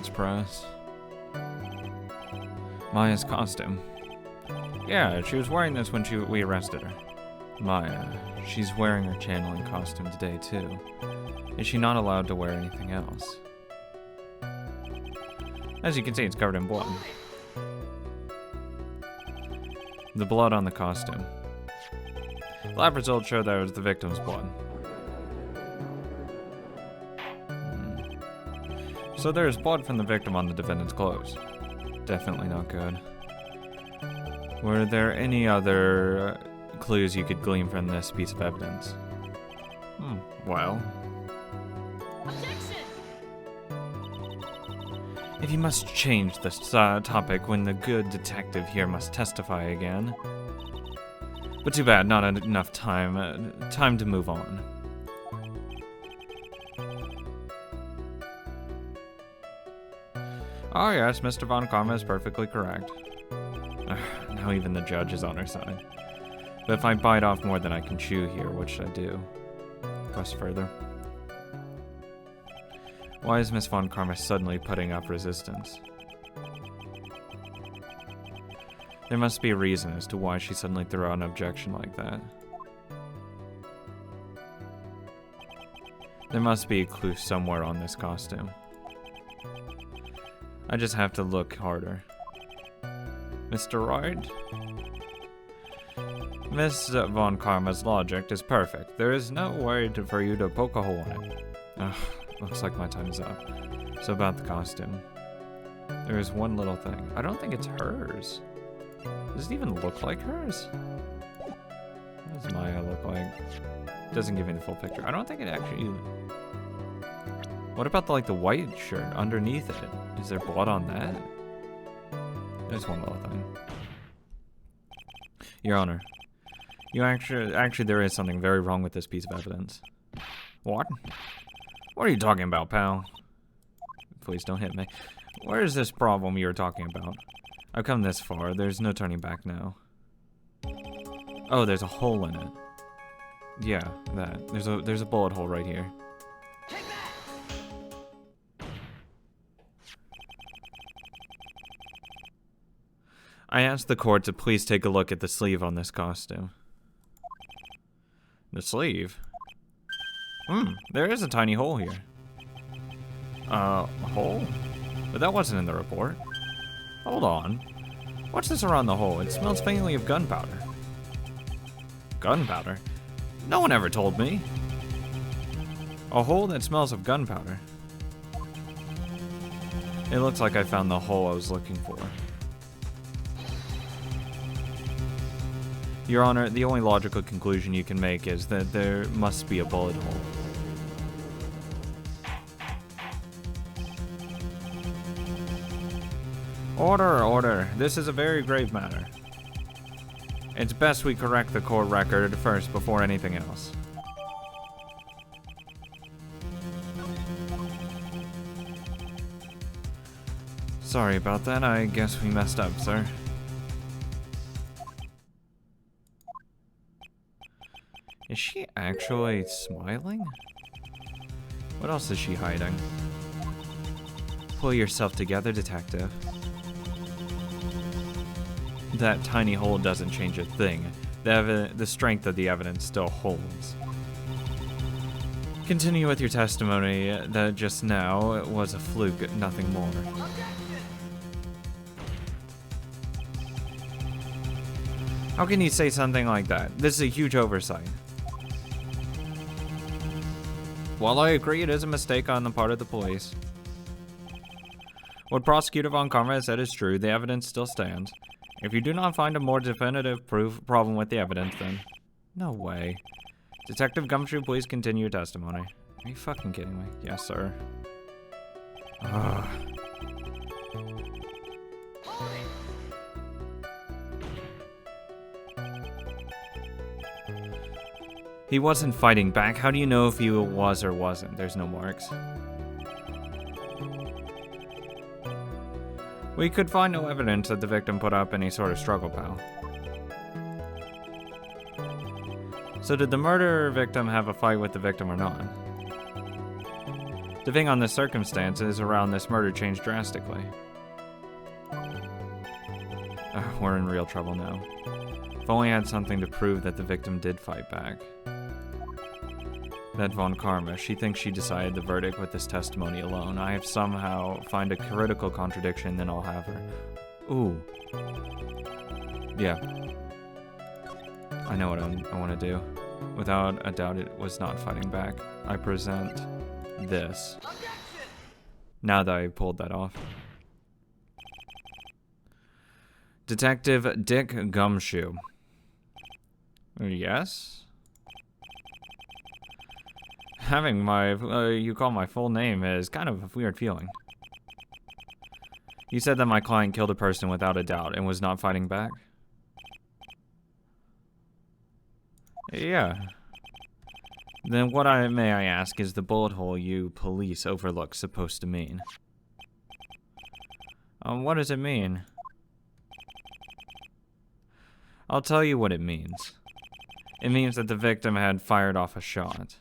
evidence press. Maya's costume. Yeah, she was wearing this when we arrested her. Maya, she's wearing her channeling costume today too. Is she not allowed to wear anything else? As you can see, it's covered in blood. The blood on the costume. Lab results show that it was the victim's blood. So there's blood from the victim on the defendant's clothes. Definitely not good. Were there any other clues you could glean from this piece of evidence? Well. Objection! If you must change this topic when the good detective here must testify again. But too bad, not enough time. Time to move on. Oh yes, Mr. Von Karma is perfectly correct. Now even the judge is on our side. But if I bite off more than I can chew here, what should I do? Press further. Why is Miss Von Karma suddenly putting up resistance? There must be a reason as to why she suddenly threw out an objection like that. There must be a clue somewhere on this costume. I just have to look harder. Mr. Wright? Miss Von Karma's logic is perfect. There is no way for you to poke a hole in it. Ugh, looks like my time is up. So about the costume. There is one little thing. I don't think it's hers. Does it even look like hers? What does Maya look like? Doesn't give me the full picture. I don't think it actually... What about the white shirt underneath it? Is there blood on that? There's one little thing. Your Honor, you actually there is something very wrong with this piece of evidence. What? What are you talking about, pal? Please don't hit me. Where is this problem you're talking about? I've come this far. There's no turning back now. Oh, there's a hole in it. Yeah, that. There's a bullet hole right here. I asked the court to please take a look at the sleeve on this costume. The sleeve? There is a tiny hole here. A hole? But that wasn't in the report. Hold on. What's this around the hole? It smells faintly of gunpowder. Gunpowder? No one ever told me. A hole that smells of gunpowder. It looks like I found the hole I was looking for. Your Honor, the only logical conclusion you can make is that there must be a bullet hole. Order, order. This is a very grave matter. It's best we correct the court record first before anything else. Sorry about that. I guess we messed up, sir. Is she actually smiling? What else is she hiding? Pull yourself together, detective. That tiny hole doesn't change a thing. The strength of the evidence still holds. Continue with your testimony that just now it was a fluke, nothing more. How can you say something like that? This is a huge oversight. While I agree it is a mistake on the part of the police, what Prosecutor Von Karma has said is true. The evidence still stands. If you do not find a more definitive problem with the evidence, then... No way. Detective Gumshoe, please continue your testimony. Are you fucking kidding me? Yes, sir. Ugh. He wasn't fighting back. How do you know if he was or wasn't? There's no marks. We could find no evidence that the victim put up any sort of struggle, pal. So did the murder victim have a fight with the victim or not? Depending on the circumstances around this murder changed drastically. We're in real trouble now. If only I had something to prove that the victim did fight back. That Von Karma, she thinks she decided the verdict with this testimony alone. I have somehow find a critical contradiction, then I'll have her. Ooh. Yeah. I know what I want to do. Without a doubt, it was not fighting back. I present this. Now that I pulled that off. Detective Dick Gumshoe. Yes? Having my, you call my full name is kind of a weird feeling. You said that my client killed a person without a doubt and was not fighting back? Yeah. Then what may I ask is the bullet hole you police overlook supposed to mean? What does it mean? I'll tell you what it means. It means that the victim had fired off a shot.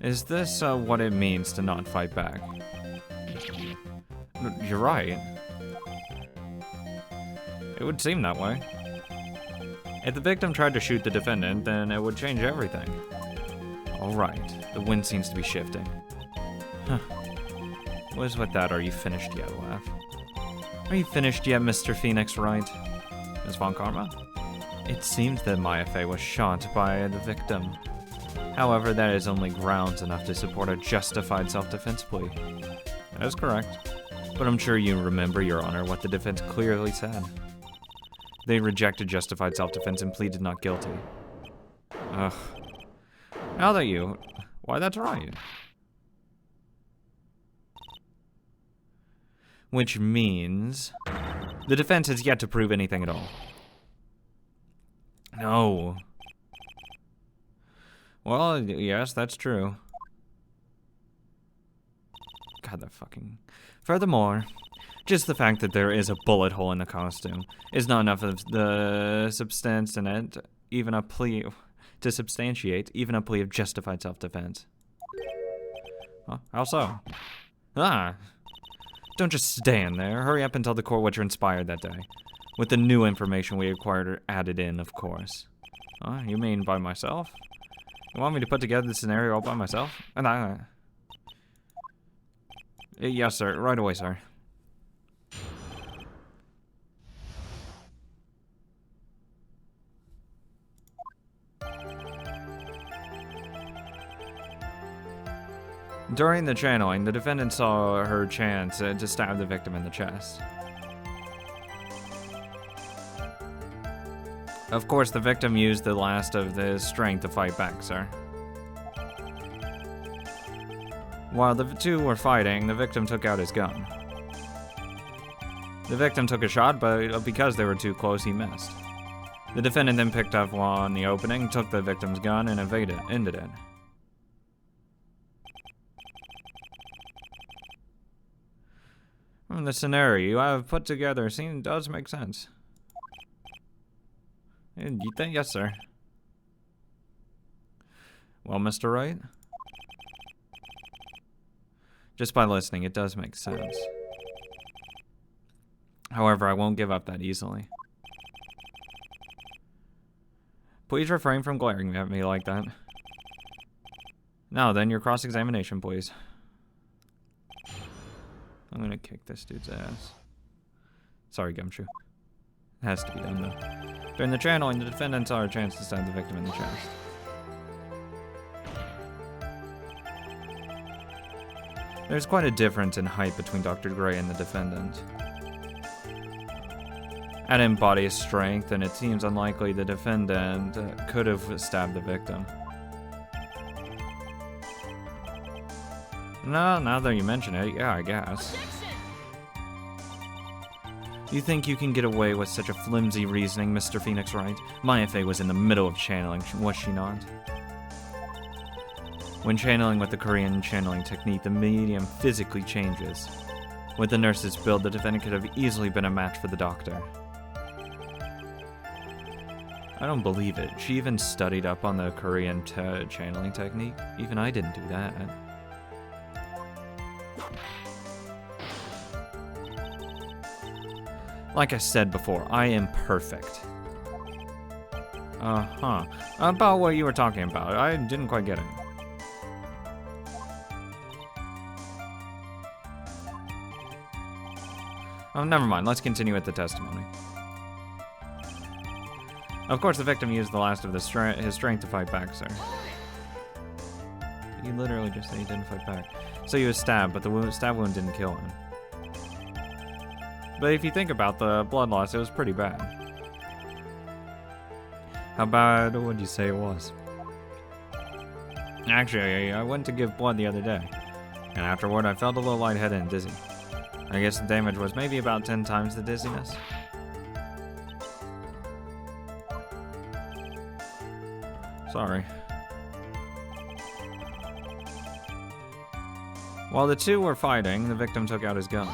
Is this what it means to not fight back? You're right. It would seem that way. If the victim tried to shoot the defendant, then it would change everything. Alright, the wind seems to be shifting. Huh. What is with that? Are you finished yet, Laugh? Are you finished yet, Mr. Phoenix Wright? Ms. Von Karma? It seems that Maya Fey was shot by the victim. However, that is only grounds enough to support a justified self-defense plea. That is correct. But I'm sure you remember, Your Honor, what the defense clearly said. They rejected justified self-defense and pleaded not guilty. Ugh. Now that you... Why, that's right. Which means... the defense has yet to prove anything at all. No. Well, yes, that's true. God, that fucking... Furthermore, just the fact that there is a bullet hole in the costume is not enough of the substance in it, even a plea... to substantiate even a plea of justified self-defense. Huh? How so? Ah! Don't just stand there. Hurry up and tell the court what transpired that day. With the new information we acquired or added in, of course. You mean by myself? You want me to put together the scenario all by myself? Yes, sir. Right away, sir. During the channeling, the defendant saw her chance to stab the victim in the chest. Of course, the victim used the last of his strength to fight back, sir. While the two were fighting, the victim took out his gun. The victim took a shot, but because they were too close, he missed. The defendant then picked up on the opening, took the victim's gun, and ended it. The scenario you have put together does make sense. You think? Yes, sir. Well, Mr. Wright? Just by listening, it does make sense. However, I won't give up that easily. Please refrain from glaring at me like that. Now then, your cross-examination, please. I'm gonna kick this dude's ass. Sorry, Gumshoe. It has to be done, though. During the channeling, the defendant saw a chance to stab the victim in the chest. There's quite a difference in height between Dr. Gray and the defendant. At embodies strength, and it seems unlikely the defendant could have stabbed the victim. No, now that you mention it, yeah, I guess. You think you can get away with such a flimsy reasoning, Mr. Phoenix Wright? Maya Fey was in the middle of channeling, was she not? When channeling with the Korean channeling technique, the medium physically changes. With the nurse's build, the defendant could have easily been a match for the doctor. I don't believe it. She even studied up on the Korean channeling technique. Even I didn't do that. Like I said before, I am perfect. Uh-huh. About what you were talking about. I didn't quite get it. Oh, never mind. Let's continue with the testimony. Of course, the victim used the last of his strength to fight back, sir. He literally just said he didn't fight back. So he was stabbed, but the stab wound didn't kill him. But if you think about the blood loss, it was pretty bad. How bad would you say it was? Actually, I went to give blood the other day, and afterward I felt a little lightheaded and dizzy. I guess the damage was maybe about 10 times the dizziness. Sorry. While the two were fighting, the victim took out his gun.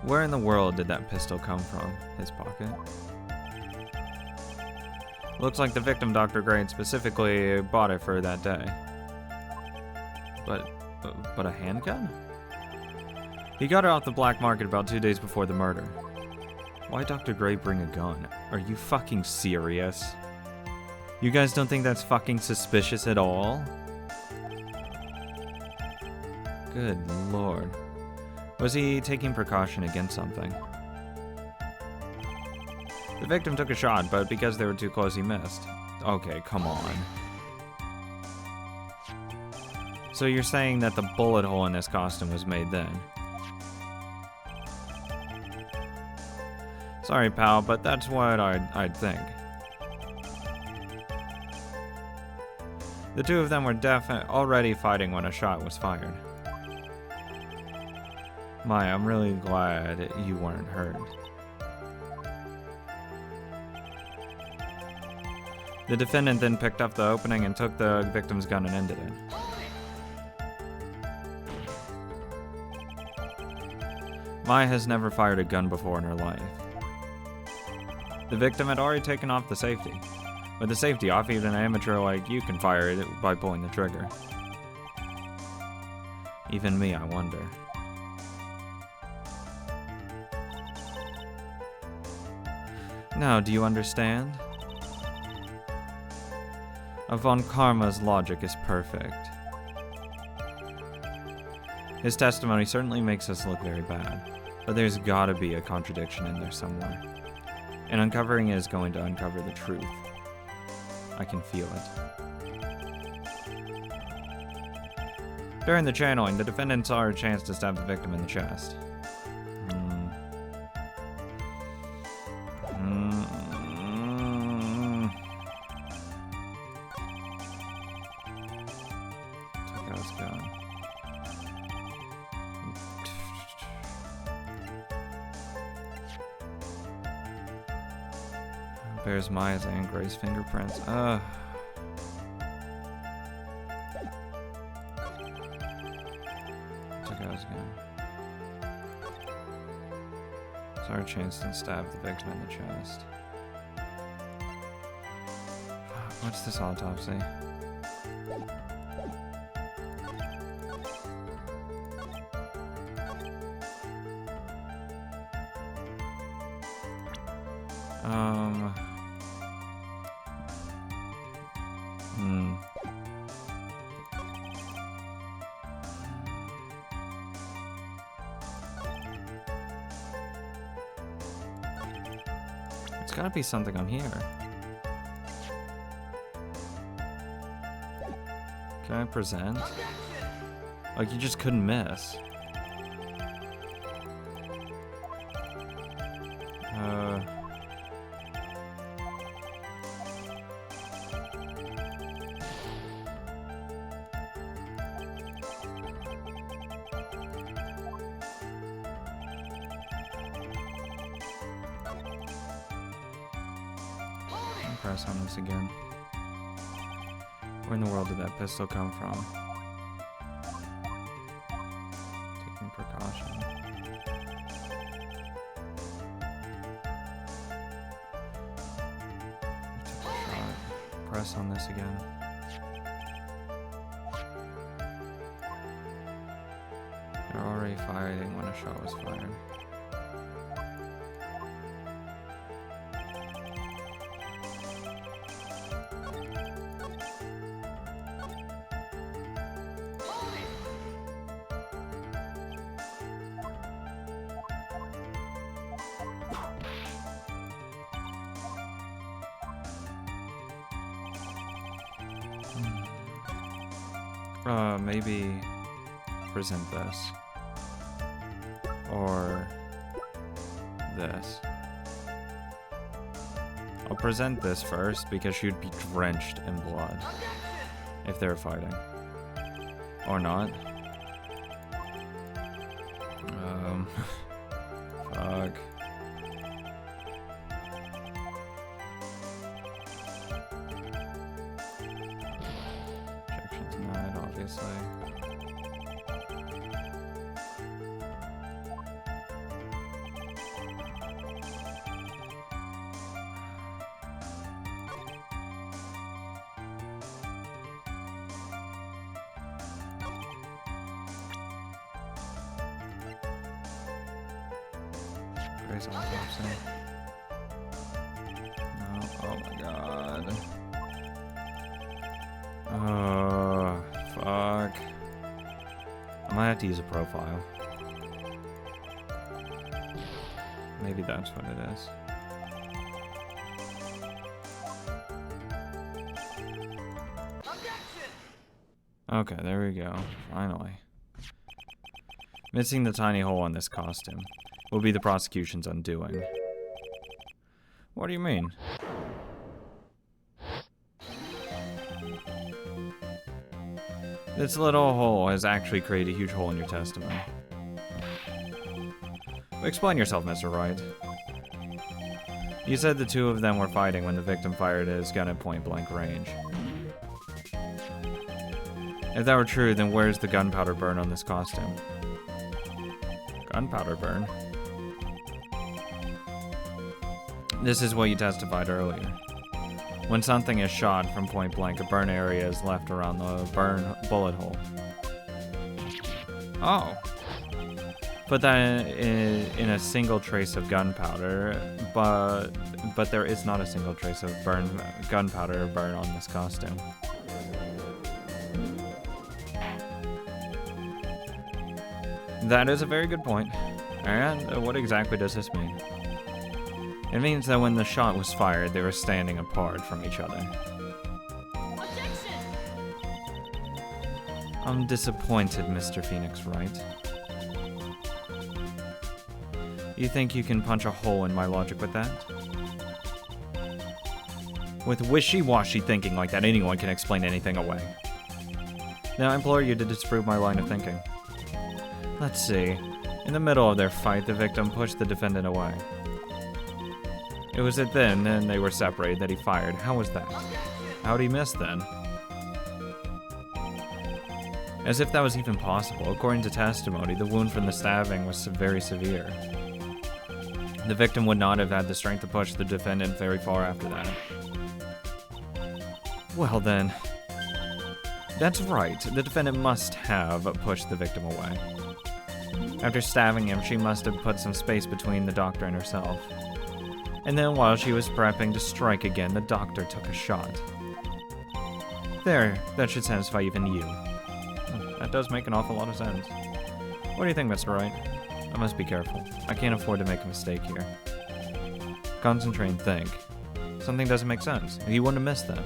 Where in the world did that pistol come from? His pocket? Looks like the victim, Dr. Gray, specifically bought it for that day. But a handgun? He got it off the black market about 2 days before the murder. Why Dr. Gray bring a gun? Are you fucking serious? You guys don't think that's fucking suspicious at all? Good lord. Was he taking precaution against something? The victim took a shot, but because they were too close, he missed. Okay, come on. So you're saying that the bullet hole in his costume was made then? Sorry, pal, but that's what I'd think. The two of them were already fighting when a shot was fired. Maya, I'm really glad you weren't hurt. The defendant then picked up the opening and took the victim's gun and ended it. Maya has never fired a gun before in her life. The victim had already taken off the safety. With the safety off, even an amateur like you can fire it by pulling the trigger. Even me, I wonder. Now, do you understand? Von Karma's logic is perfect. His testimony certainly makes us look very bad, but there's gotta be a contradiction in there somewhere. And uncovering it is going to uncover the truth. I can feel it. During the channeling, the defendant saw her chance to stab the victim in the chest. Took out his gun. Bears Maya's and Gray's fingerprints. Took out his gun. Sergeant Chanston stabbed the victim in the chest. What's this autopsy? It's gotta be something on here. Can I present? Like, you just couldn't miss. Press on this again. Where in the world did that pistol come from? Taking precaution. press on this again. They're already fighting when a shot was fired. Maybe present this. Or this. I'll present this first because she'd be drenched in blood if they're fighting. Or not. Fuck. Objection denied, obviously. Grace autopsy. No, oh my god. Oh, fuck. I might have to use a profile. Maybe that's what it is. Okay, there we go. Finally. Missing the tiny hole in this costume will be the prosecution's undoing. What do you mean? This little hole has actually created a huge hole in your testimony. Explain yourself, Mr. Wright. You said the two of them were fighting when the victim fired his gun at point-blank range. If that were true, then where's the gunpowder burn on this costume? Gunpowder burn? This is what you testified earlier. When something is shot from point blank, a burn area is left around the burn bullet hole. Oh. Put that in a single trace of gunpowder, but there is not a single trace of gunpowder burn on this costume. That is a very good point. And what exactly does this mean? It means that when the shot was fired, they were standing apart from each other. Objection! I'm disappointed, Mr. Phoenix Wright. You think you can punch a hole in my logic with that? With wishy-washy thinking like that, anyone can explain anything away. Now I implore you to disprove my line of thinking. Let's see. In the middle of their fight, the victim pushed the defendant away. It was at then they were separated that he fired. How was that? How'd he miss then? As if that was even possible. According to testimony, the wound from the stabbing was very severe. The victim would not have had the strength to push the defendant very far after that. Well then, that's right. The defendant must have pushed the victim away. After stabbing him, she must have put some space between the doctor and herself. And then while she was prepping to strike again, the doctor took a shot. There, that should satisfy even you. That does make an awful lot of sense. What do you think, Mr. Wright? I must be careful. I can't afford to make a mistake here. Concentrate and think. Something doesn't make sense. He wouldn't have missed that.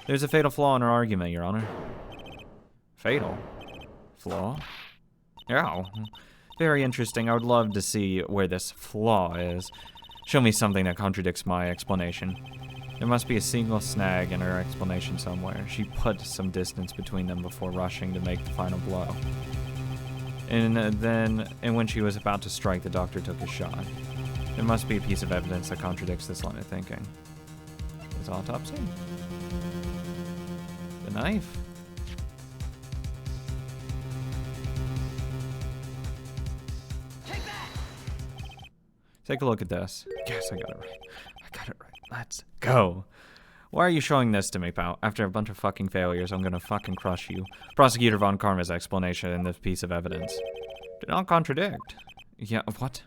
There's a fatal flaw in her argument, Your Honor. Fatal? Flaw? Yeah. Very interesting. I would love to see where this flaw is. Show me something that contradicts my explanation. There must be a single snag in her explanation somewhere. She put some distance between them before rushing to make the final blow. And when she was about to strike, the doctor took a shot. There must be a piece of evidence that contradicts this line of thinking. His autopsy? The knife? Take a look at this. Yes, I got it right. I got it right. Let's go. Why are you showing this to me, pal? After a bunch of fucking failures, I'm gonna fucking crush you. Prosecutor Von Karma's explanation in this piece of evidence did not contradict. Yeah, what?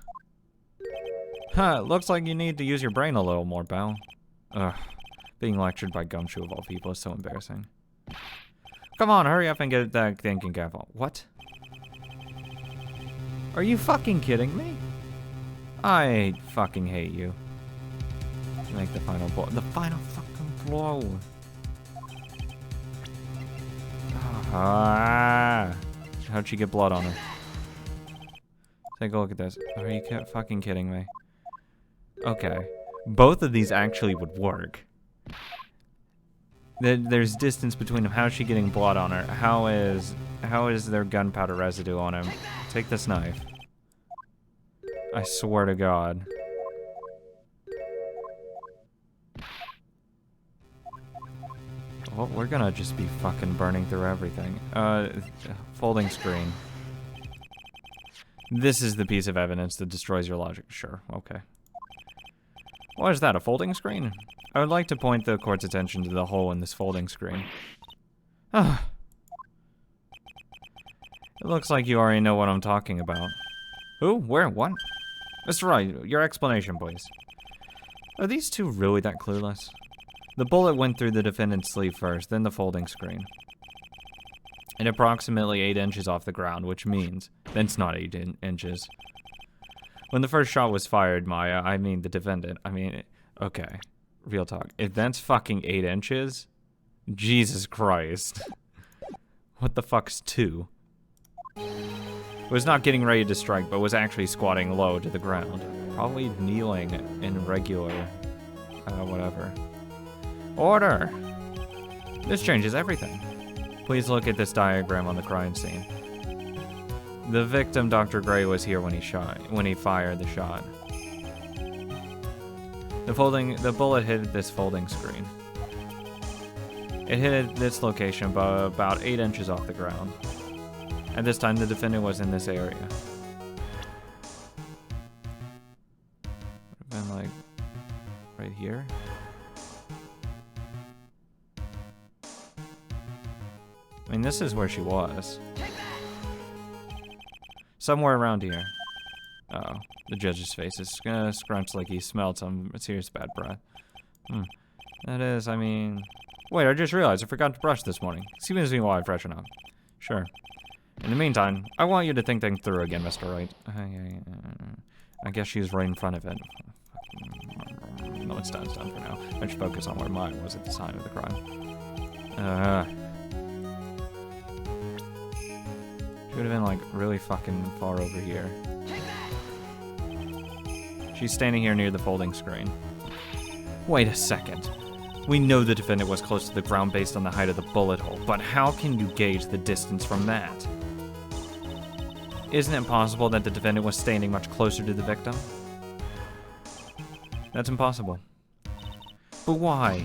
Huh, looks like you need to use your brain a little more, pal. Ugh, being lectured by Gumshoe of all people is so embarrassing. Come on, hurry up and get that thinking cap on. What? Are you fucking kidding me? I fucking hate you. Make the final blow. The final fucking blow. Ah. How'd she get blood on her? Take a look at this. Are you fucking kidding me? Okay. Both of these actually would work. There's distance between them. How is she getting blood on her? How is there gunpowder residue on him? Take this knife. I swear to God. Well, we're gonna just be fucking burning through everything. Folding screen. This is the piece of evidence that destroys your logic. Sure, okay. What is that, a folding screen? I would like to point the court's attention to the hole in this folding screen. It looks like you already know what I'm talking about. Who? Where? What? Mr. Wright, your explanation, please. Are these two really that clueless? The bullet went through the defendant's sleeve first, then the folding screen. And approximately 8 inches off the ground, which means that's not 8 inches. When the first shot was fired, Maya, I mean the defendant, okay, real talk. If that's fucking 8 inches, Jesus Christ. What the fuck's 2? Was not getting ready to strike, but was actually squatting low to the ground. Probably kneeling in regular, whatever. Order! This changes everything. Please look at this diagram on the crime scene. The victim, Dr. Gray, was here when he fired the shot. The bullet hit this folding screen. It hit this location about 8 inches off the ground. At this time, the defendant was in this area. Would have been like right here. I mean, this is where she was. Somewhere around here. Uh-oh. The judge's face is scrunched like he smelled some serious bad breath. That is, Wait, I just realized I forgot to brush this morning. Excuse me while I freshen up. Sure. In the meantime, I want you to think things through again, Mr. Wright. I guess she's right in front of it. No, it's done for now. I should focus on where mine was at the time of the crime. She would have been, like, really fucking far over here. She's standing here near the folding screen. Wait a second. We know the defendant was close to the ground based on the height of the bullet hole, but how can you gauge the distance from that? Isn't it possible that the defendant was standing much closer to the victim? That's impossible. But why?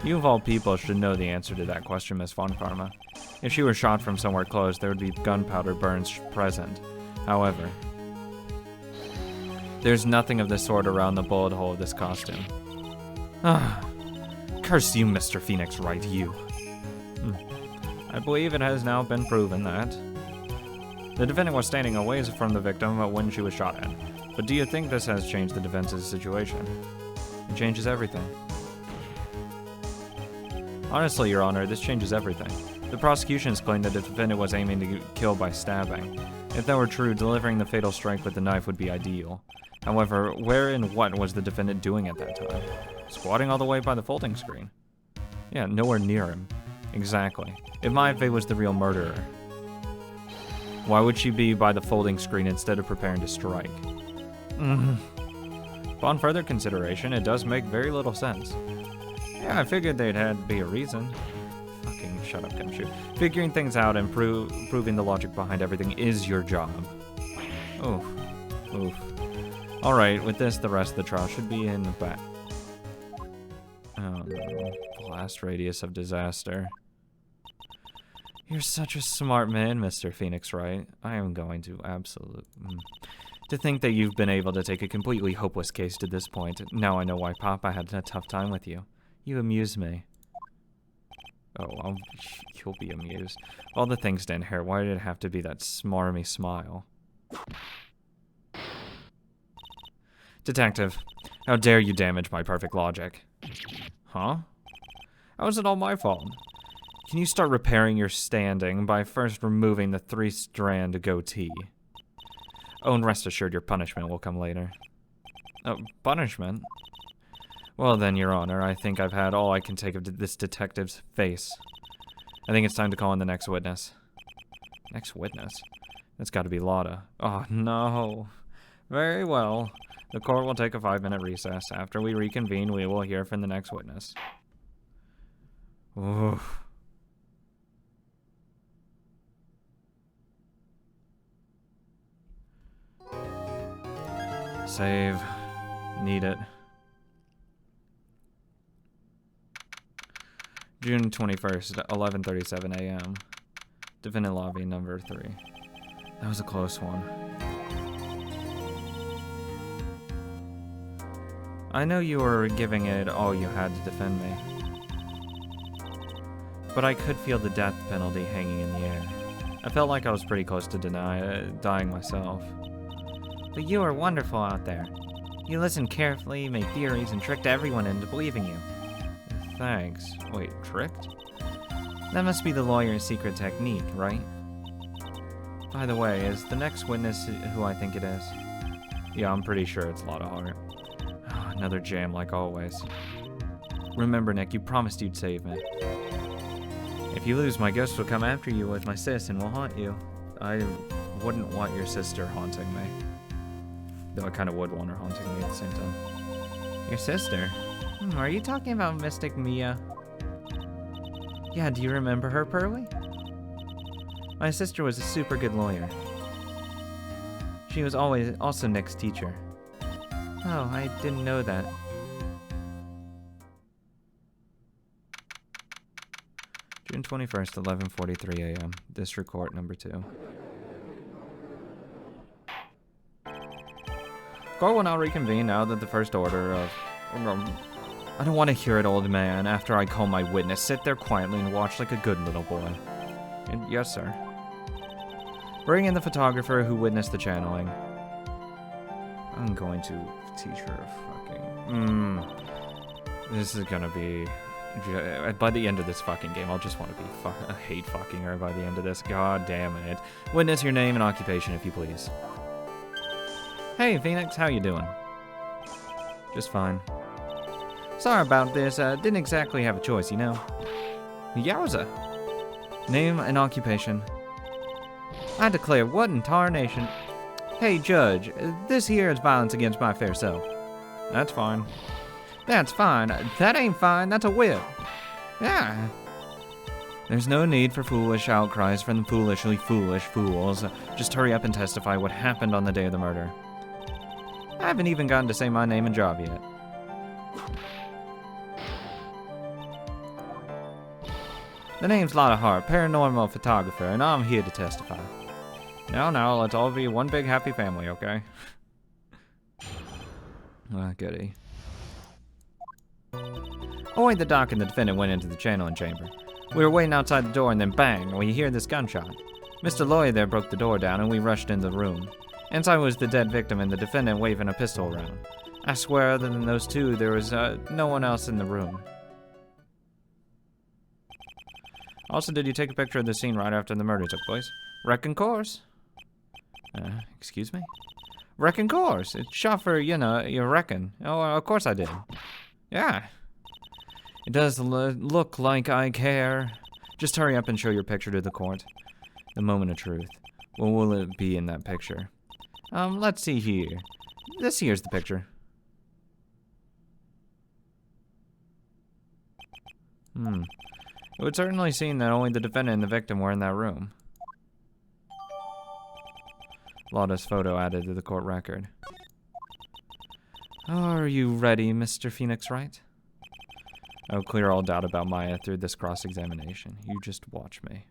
You of all people should know the answer to that question, Miss Von Karma. If she were shot from somewhere close, there would be gunpowder burns present. However, there's nothing of the sort around the bullet hole of this costume. Curse you, Mr. Phoenix Wright, you. I believe it has now been proven that the defendant was standing a ways from the victim when she was shot at. But do you think this has changed the defense's situation? It changes everything. Honestly, Your Honor, this changes everything. The prosecution's claimed that the defendant was aiming to kill by stabbing. If that were true, delivering the fatal strike with the knife would be ideal. However, where and what was the defendant doing at that time? Squatting all the way by the folding screen. Yeah, nowhere near him. Exactly. If Maya Fey was the real murderer, why would she be by the folding screen instead of preparing to strike? Upon further consideration, it does make very little sense. Yeah, I figured there'd had to be a reason. Fucking shut up, Gumshoe. Figuring things out and proving the logic behind everything is your job. Oof. Oof. Alright, with this, the rest of the trial should be in the back. Oh no. Blast radius of disaster. You're such a smart man, Mr. Phoenix Wright. I am going to To think that you've been able to take a completely hopeless case to this point. Now I know why Papa had a tough time with you. You amuse me. Oh, you'll be amused. All the things didn't hurt. Why did it have to be that smarmy smile? Detective, how dare you damage my perfect logic? Huh? How is it all my fault? Can you start repairing your standing by first removing the 3-strand goatee? Oh, and rest assured your punishment will come later. Oh, punishment? Well then, Your Honor, I think I've had all I can take of this detective's face. I think it's time to call in the next witness. Next witness? That's gotta be Lotta. Oh, no. Very well. The court will take a 5-minute recess. After we reconvene, we will hear from the next witness. Oof. Save. Need it. June 21st, 11:37 a.m. Defendant lobby number 3. That was a close one. I know you were giving it all you had to defend me. But I could feel the death penalty hanging in the air. I felt like I was pretty close to dying myself. But you were wonderful out there. You listened carefully, made theories, and tricked everyone into believing you. Thanks. Wait, tricked? That must be the lawyer's secret technique, right? By the way, is the next witness who I think it is? Yeah, I'm pretty sure it's Lotta Hart. Oh, another jam like always. Remember, Nick, you promised you'd save me. If you lose, my ghost will come after you with my sis and will haunt you. I wouldn't want your sister haunting me. Though I kind of would want her haunting me at the same time. Your sister? Are you talking about Mystic Mia? Yeah, do you remember her, Pearly? My sister was a super good lawyer. She was also Nick's teacher. Oh, I didn't know that. June 21st, 11:43 a.m. District Court number 2. Court will now reconvene now that the first order of... I don't want to hear it, old man. After I call my witness, sit there quietly and watch like a good little boy. And, yes, sir. Bring in the photographer who witnessed the channeling. I'm going to teach her fucking... This is gonna be... By the end of this fucking game, I'll just want to be I hate fucking her by the end of this. God damn it. Witness your name and occupation, if you please. Hey, Phoenix, how you doing? Just fine. Sorry about this, didn't exactly have a choice, you know. Yowza. Name and occupation. I declare, what in tarnation? Hey, Judge, this here is violence against my fair self. That's fine. That's fine. That ain't fine, that's a whip. Yeah. There's no need for foolish outcries from the foolishly foolish fools. Just hurry up and testify what happened on the day of the murder. I haven't even gotten to say my name and job yet. The name's Lotta Hart, paranormal photographer, and I'm here to testify. Now, let's all be one big happy family, okay? Goody. Only the doc and the defendant went into the channeling chamber. We were waiting outside the door and then bang, we hear this gunshot. Mr. Lawyer there broke the door down and we rushed into the room. Inside was the dead victim and the defendant waving a pistol around. I swear other than those two, there was no one else in the room. Also, did you take a picture of the scene right after the murder took place? Reckon course. Excuse me? Reckon course. It's shot for, you know, you reckon. Oh, of course I did. Yeah. It does look like I care. Just hurry up and show your picture to the court. The moment of truth. What will it be in that picture? Let's see here. This here's the picture. It would certainly seem that only the defendant and the victim were in that room. Lotta's photo added to the court record. Are you ready, Mr. Phoenix Wright? I'll clear all doubt about Maya through this cross-examination. You just watch me.